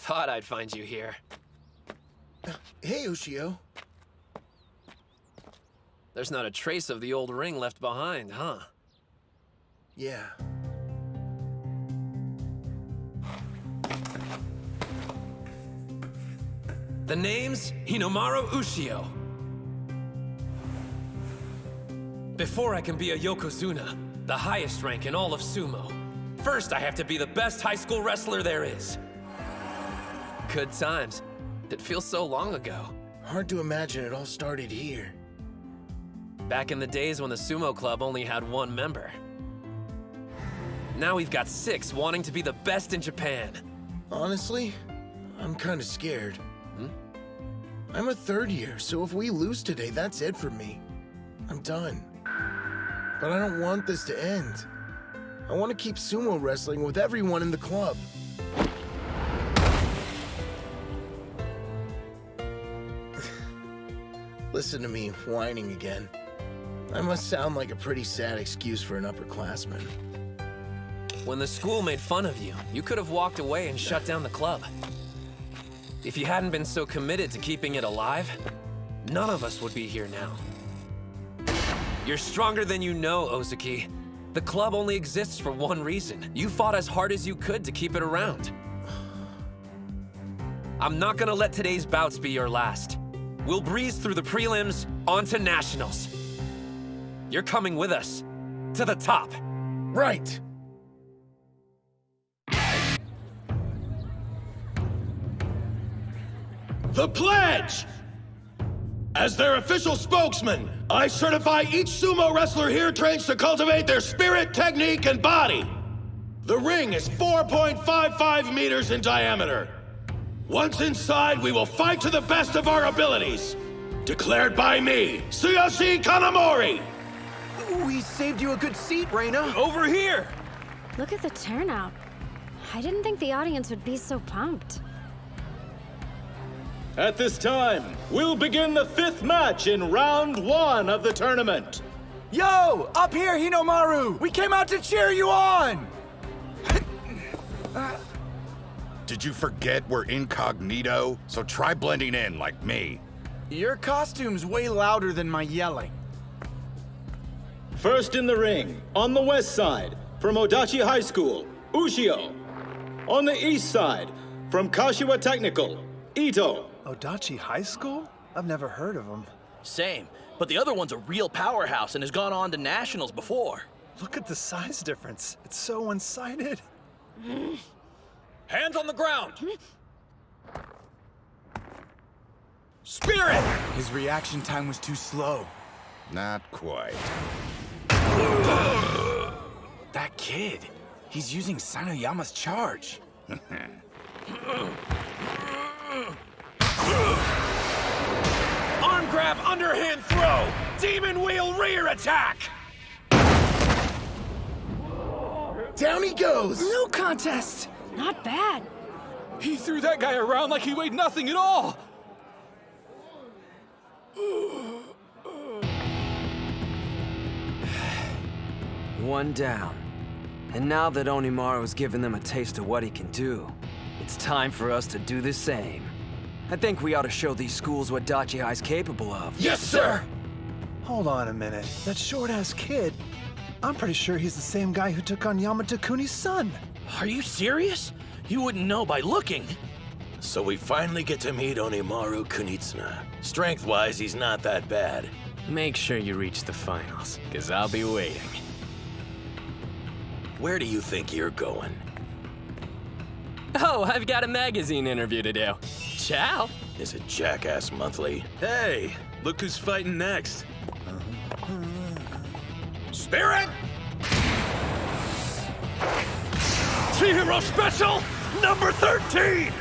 Thought I'd find you here. Hey, Ushio. There's not a trace of the old ring left behind, huh? Yeah. The name's Hinomaru Ushio. Before I can be a Yokozuna, the highest rank in all of sumo, first I have to be the best high school wrestler there is. Good times. It feels so long ago. Hard to imagine it all started here. Back in the days when the sumo club only had one member. Now we've got 6 wanting to be the best in Japan. Honestly, I'm kind of scared. I'm a 3rd year, so if we lose today, that's it for me. I'm done. But I don't want this to end. I want to keep sumo wrestling with everyone in the club. Listen to me whining again. I must sound like a pretty sad excuse for an upperclassman. When the school made fun of you, you could have walked away and shut down the club. If you hadn't been so committed to keeping it alive, none of us would be here now. You're stronger than you know, Ozaki. The club only exists for one reason. You fought as hard as you could to keep it around. I'm not gonna let today's bouts be your last. We'll breeze through the prelims, on to nationals. You're coming with us, to the top. Right! The pledge! As their official spokesman, I certify each sumo wrestler here trains to cultivate their spirit, technique, and body. The ring is 4.55 meters in diameter. Once inside, we will fight to the best of our abilities. Declared by me, Tsuyoshi Kanamori! We saved you a good seat, Reina. Over here! Look at the turnout. I didn't think the audience would be so pumped. At this time, we'll begin the 5th match in round 1 of the tournament. Yo, up here, Hinomaru! We came out to cheer you on! Did you forget we're incognito? So try blending in like me. Your costume's way louder than my yelling. First in the ring, on the west side, from Odachi High School, Ushio. On the east side, from Kashiwa Technical, Ito. Odachi High School? I've never heard of them. Same, but the other one's a real powerhouse and has gone on to nationals before. Look at the size difference. It's so one-sided. Hands on the ground! Spirit! His reaction time was too slow. Not quite. That kid, he's using Sanoyama's charge. Arm grab, underhand throw! Demon wheel rear attack! Down he goes! No contest! Not bad. He threw that guy around like he weighed nothing at all! One down. And now that Onimaru's given them a taste of what he can do, it's time for us to do the same. I think we ought to show these schools what Dachi High's capable of. Yes, sir! Hold on a minute. That short-ass kid, I'm pretty sure he's the same guy who took on Yamata Kuni's son. Are you serious? You wouldn't know by looking. So we finally get to meet Hinomaru Kunitsuna. Strength-wise, he's not that bad. Make sure you reach the finals, because I'll be waiting. Where do you think you're going? Oh, I've got a magazine interview to do. Ciao! Is it Jackass Monthly? Hey, look who's fighting next. Spirit! Chihiro Special, number 13!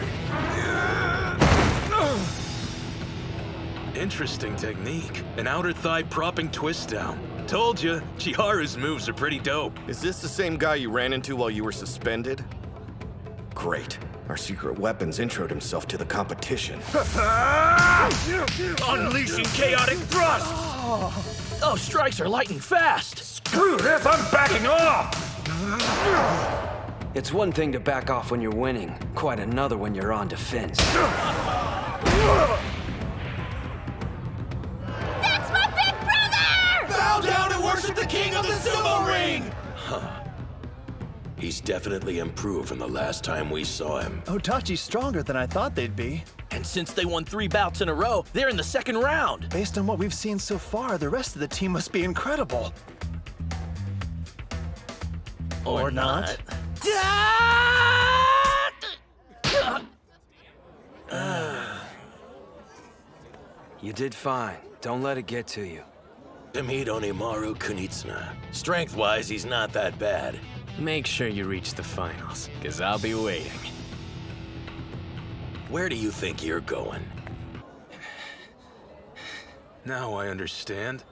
Interesting technique. An outer thigh propping twist down. Told you, Chiharu's moves are pretty dope. Is this the same guy you ran into while you were suspended? Great. Our secret weapons introed himself to the competition. Unleashing chaotic thrust! Oh, strikes are lightning fast. Screw this, I'm backing off! It's one thing to back off when you're winning, quite another when you're on defense. That's my big brother! Bow down and worship the king of the sumo ring! Huh. He's definitely improved from the last time we saw him. Odachi's stronger than I thought they'd be. And since they won 3 bouts in a row, they're in the second round. Based on what we've seen so far, the rest of the team must be incredible. Or not. You did fine. Don't let it get to you. To meet Hinomaru Kunitsuna. Strength-wise, he's not that bad. Make sure you reach the finals, because I'll be waiting. Where do you think you're going? Now I understand.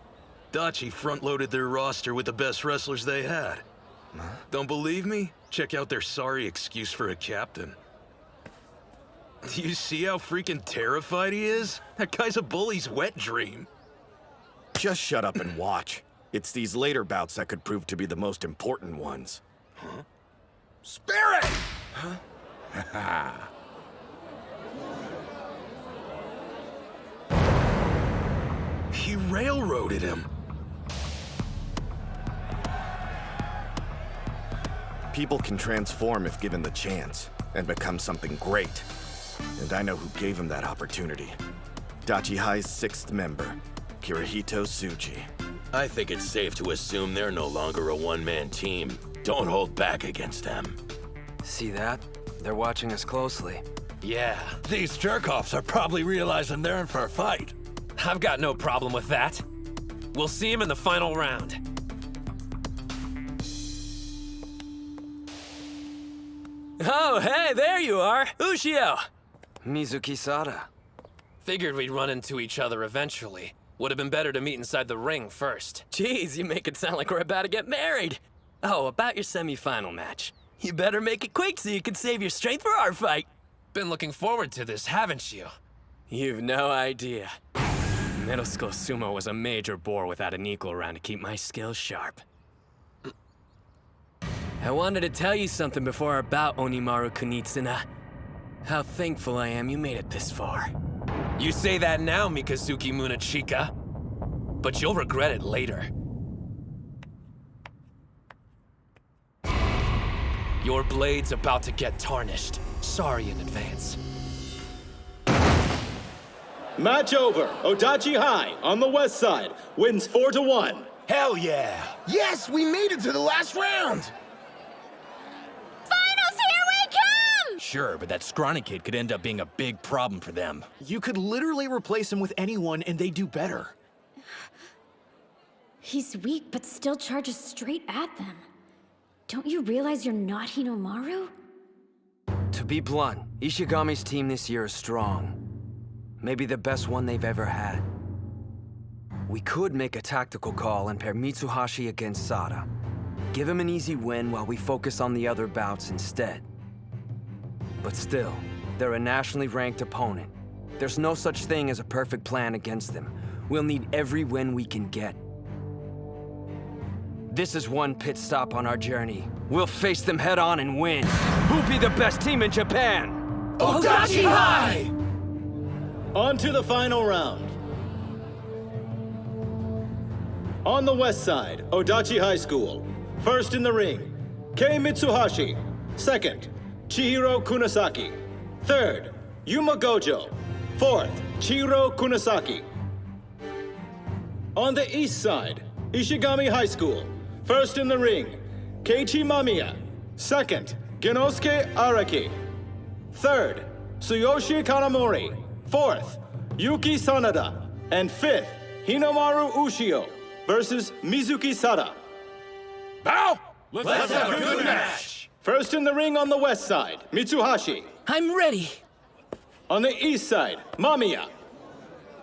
Dachi front-loaded their roster with the best wrestlers they had. Huh? Don't believe me? Check out their sorry excuse for a captain. Do you see how freaking terrified he is? That guy's a bully's wet dream. Just shut up and watch. It's these later bouts that could prove to be the most important ones. Huh? Spirit! Huh? He railroaded him. People can transform if given the chance, and become something great. And I know who gave him that opportunity. Dachi High's 6th member, Kirihito Tsuji. I think it's safe to assume they're no longer a one-man team. Don't hold back against them. See that? They're watching us closely. Yeah, These jerk-offs are probably realizing they're in for a fight. I've got no problem with that. We'll see him in the final round. Oh, hey, there you are, Ushio! Mizuki Sada. Figured we'd run into each other eventually. Would have been better to meet inside the ring first. Jeez, you make it sound like we're about to get married. Oh, about your semi-final match. You better make it quick so you can save your strength for our fight. Been looking forward to this, haven't you? You've no idea. Middle school sumo was a major bore without an equal around to keep my skills sharp. I wanted to tell you something before our bout, Hinomaru Kunitsuna. How thankful I am you made it this far. You say that now, Mikazuki Munachika, but you'll regret it later. Your blade's about to get tarnished. Sorry in advance. Match over. Odachi High on the west side wins 4-1. Hell yeah! Yes, we made it to the last round! Finals, here we come! Sure, but that scrawny kid could end up being a big problem for them. You could literally replace him with anyone and they do better. He's weak, but still charges straight at them. Don't you realize you're not Hinomaru? To be blunt, Ishigami's team this year is strong. Maybe the best one they've ever had. We could make a tactical call and pair Mitsuhashi against Sada. Give him an easy win while we focus on the other bouts instead. But still, they're a nationally ranked opponent. There's no such thing as a perfect plan against them. We'll need every win we can get. This is one pit stop on our journey. We'll face them head on and win. Who'll be the best team in Japan? Odachi High! On to the final round. On the west side, Odachi High School. First in the ring, Kei Mitsuhashi. Second, Chihiro Kunasaki. Third, Yuma Gojo. Fourth, Chihiro Kunasaki. On the east side, Ishigami High School. First in the ring, Keiichi Mamiya. Second, Genosuke Araki. Third, Tsuyoshi Kanamori. Fourth, Yuki Sanada. And fifth, Hinomaru Ushio versus Mizuki Sada. Bow! Let's have a good match! First in the ring on the west side, Mitsuhashi. I'm ready. On the east side, Mamiya.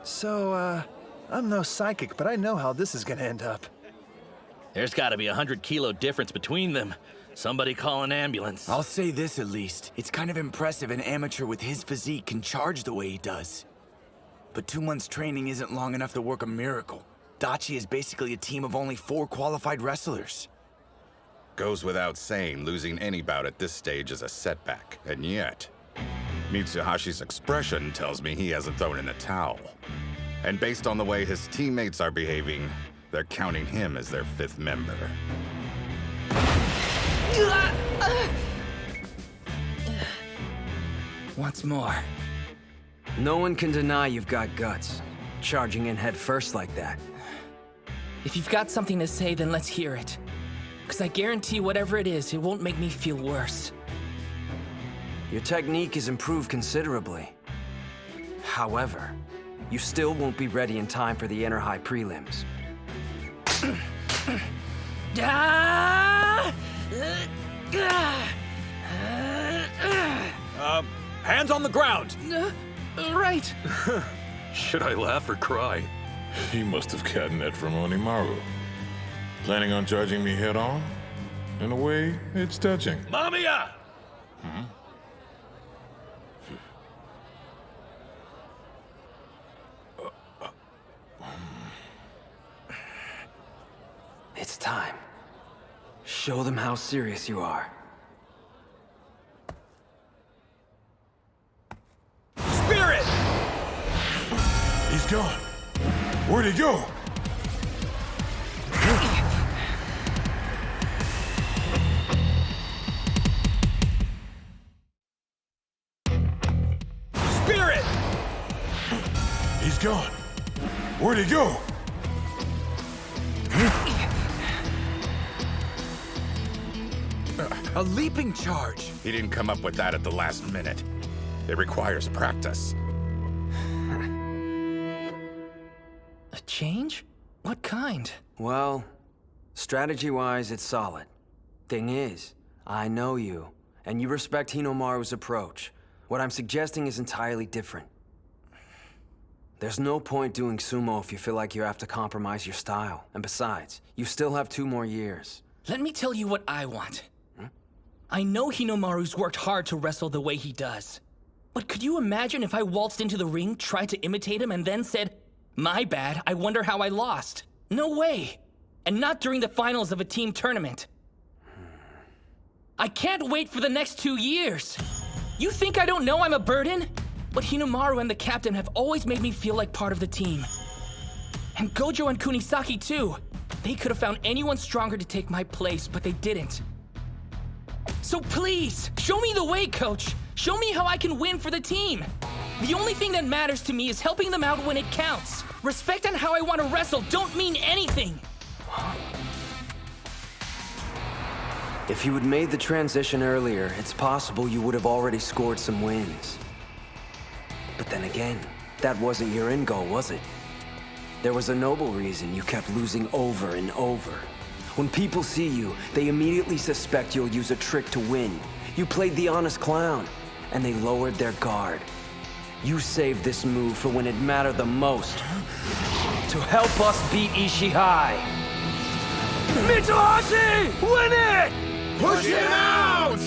So, I'm no psychic, but I know how this is gonna end up. There's gotta be 100-kilo difference between them. Somebody call an ambulance. I'll say this at least. It's kind of impressive an amateur with his physique can charge the way he does. But 2 months training isn't long enough to work a miracle. Dachi is basically a team of only 4 qualified wrestlers. Goes without saying, losing any bout at this stage is a setback, and yet, Mitsuhashi's expression tells me he hasn't thrown in the towel. And based on the way his teammates are behaving, they're counting him as their 5th member. Once more. No one can deny you've got guts. Charging in head first like that. If you've got something to say, then let's hear it. Because I guarantee whatever it is, it won't make me feel worse. Your technique has improved considerably. However, you still won't be ready in time for the Inner High prelims. Hands on the ground! Right. Should I laugh or cry? He must have gotten that from Hinomaru. Planning on charging me head on? In a way, it's touching. Mamiya! It's time. Show them how serious you are. Spirit! He's gone. Where'd he go? Spirit! He's gone. Where'd he go? A leaping charge! He didn't come up with that at the last minute. It requires practice. A change? What kind? Well, strategy-wise, it's solid. Thing is, I know you, and you respect Hinomaru's approach. What I'm suggesting is entirely different. There's no point doing sumo if you feel like you have to compromise your style. And besides, you still have 2 more years. Let me tell you what I want. I know Hinomaru's worked hard to wrestle the way he does. But could you imagine if I waltzed into the ring, tried to imitate him, and then said, "My bad, I wonder how I lost"? No way. And not during the finals of a team tournament. I can't wait for the next 2 years. You think I don't know I'm a burden? But Hinomaru and the captain have always made me feel like part of the team. And Gojo and Kunisaki too. They could have found anyone stronger to take my place, but they didn't. So please, show me the way, coach. Show me how I can win for the team. The only thing that matters to me is helping them out when it counts. Respect and how I want to wrestle don't mean anything. If you had made the transition earlier, it's possible you would have already scored some wins. But then again, that wasn't your end goal, was it? There was a noble reason you kept losing over and over. When people see you, they immediately suspect you'll use a trick to win. You played the honest clown, and they lowered their guard. You saved this move for when it mattered the most. To help us beat Ishihai. Mitsuhashi! Win it! Push him out!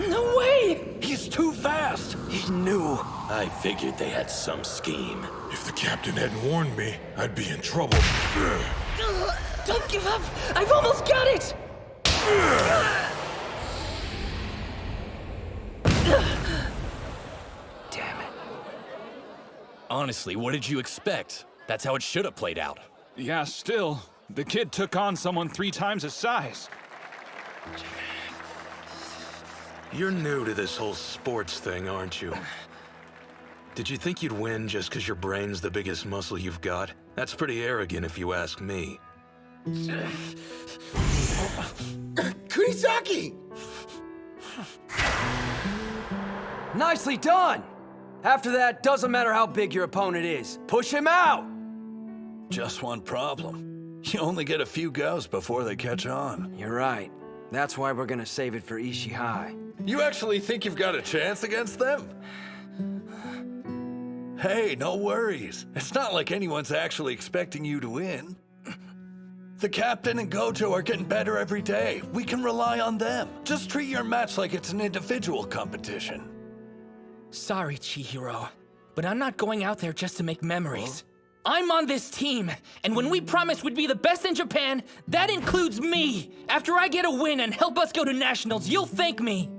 No way! He's too fast. He knew. I figured they had some scheme. If the captain hadn't warned me, I'd be in trouble. Don't give up! I've almost got it! Damn it. Honestly, what did you expect? That's how it should have played out. Yeah, still. The kid took on someone 3 times his size. You're new to this whole sports thing, aren't you? Did you think you'd win just because your brain's the biggest muscle you've got? That's pretty arrogant if you ask me. Kunisaki! Nicely done! After that, doesn't matter how big your opponent is. Push him out! Just one problem. You only get a few goes before they catch on. You're right. That's why we're gonna save it for Ishihai. You actually think you've got a chance against them? Hey, no worries. It's not like anyone's actually expecting you to win. The captain and Gojo are getting better every day. We can rely on them. Just treat your match like it's an individual competition. Sorry, Chihiro, but I'm not going out there just to make memories. I'm on this team, and when we promised we'd be the best in Japan, that includes me. After I get a win and help us go to nationals, you'll thank me.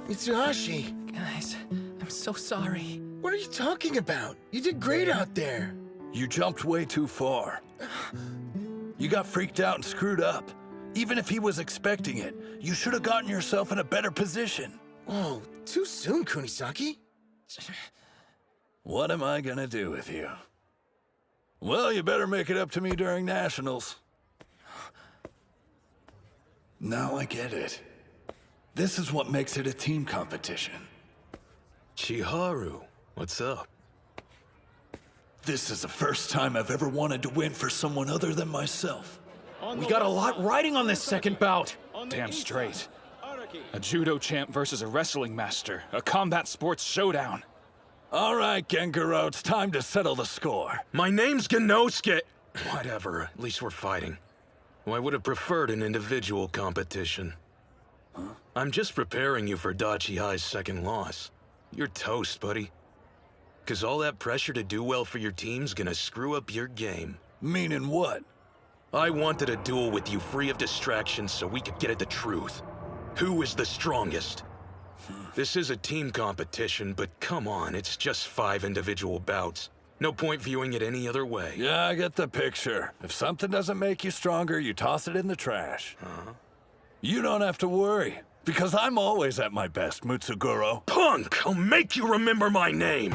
Mitsuhashi. Guys, I'm so sorry. What are you talking about? You did great out there. You jumped way too far. You got freaked out and screwed up. Even if he was expecting it, you should have gotten yourself in a better position. Whoa, too soon, Kunisaki. What am I gonna do with you? Well, you better make it up to me during nationals. Now I get it. This is what makes it a team competition. Chiharu, what's up? This is the first time I've ever wanted to win for someone other than myself. We got a lot riding on this second bout. Damn straight. A judo champ versus a wrestling master. A combat sports showdown. All right, Gengaro, it's time to settle the score. My name's Genosuke. Whatever, at least we're fighting. Well, I would have preferred an individual competition. I'm just preparing you for Dachi High's second loss. You're toast, buddy. Cause all that pressure to do well for your team's gonna screw up your game. Meaning what? I wanted a duel with you free of distractions so we could get at the truth. Who is the strongest? This is a team competition, but come on, it's just 5 individual bouts. No point viewing it any other way. Yeah, I get the picture. If something doesn't make you stronger, you toss it in the trash. You don't have to worry, because I'm always at my best, Mutsuguro. Punk! I'll make you remember my name!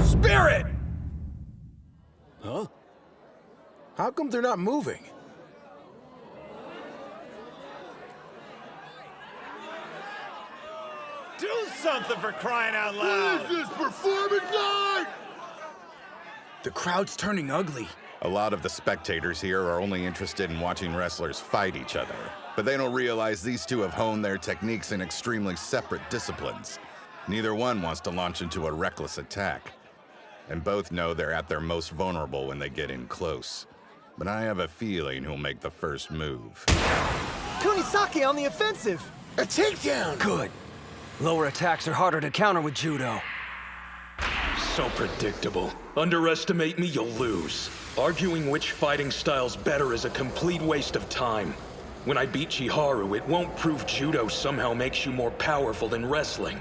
Spirit! Huh? How come they're not moving? Do something for crying out loud! What is this, performance art? The crowd's turning ugly. A lot of the spectators here are only interested in watching wrestlers fight each other, but they don't realize these two have honed their techniques in extremely separate disciplines. Neither one wants to launch into a reckless attack, and both know they're at their most vulnerable when they get in close. But I have a feeling who'll make the first move. Kunisaki on the offensive! A takedown! Good. Lower attacks are harder to counter with judo. So predictable. Underestimate me, you'll lose. Arguing which fighting style's better is a complete waste of time. When I beat Chiharu, it won't prove judo somehow makes you more powerful than wrestling.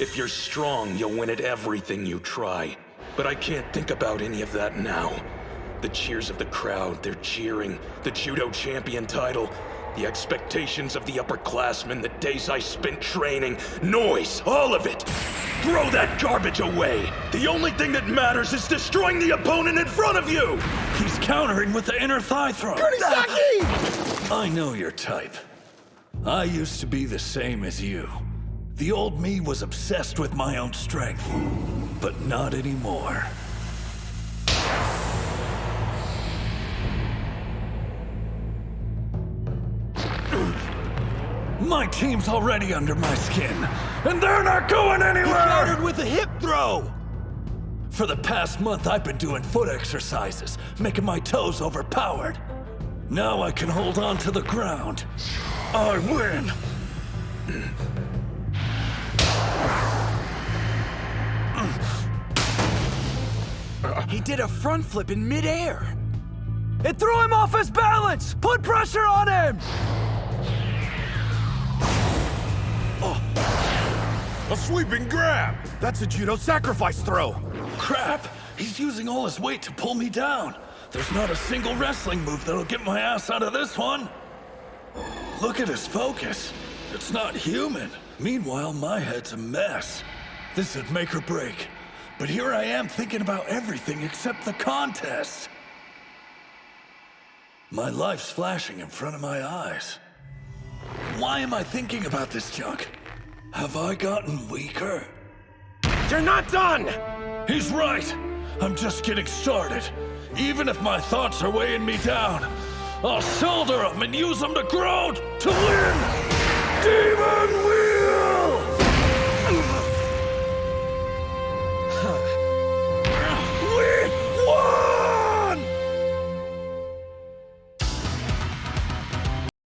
If you're strong, you'll win at everything you try. But I can't think about any of that now. The cheers of the crowd, they're cheering. The judo champion title. The expectations of the upperclassmen, the days I spent training. Noise, all of it. Throw that garbage away. The only thing that matters is destroying the opponent in front of you. He's countering with the inner thigh throw. Kunisaki! I know your type. I used to be the same as you. The old me was obsessed with my own strength, but not anymore. My team's already under my skin, and they're not going anywhere! He countered with a hip throw! For the past month, I've been doing foot exercises, making my toes overpowered. Now I can hold on to the ground. I win! He did a front flip in midair. It threw him off his balance! Put pressure on him! A sweeping grab! That's a judo sacrifice throw. Crap! He's using all his weight to pull me down. There's not a single wrestling move that'll get my ass out of this one. Look at his focus. It's not human. Meanwhile, my head's a mess. This is make or break. But here I am thinking about everything except the contest. My life's flashing in front of my eyes. Why am I thinking about this junk? Have I gotten weaker? You're not done! He's right. I'm just getting started. Even if my thoughts are weighing me down, I'll shoulder them and use them to grow to win! Demon Wheel!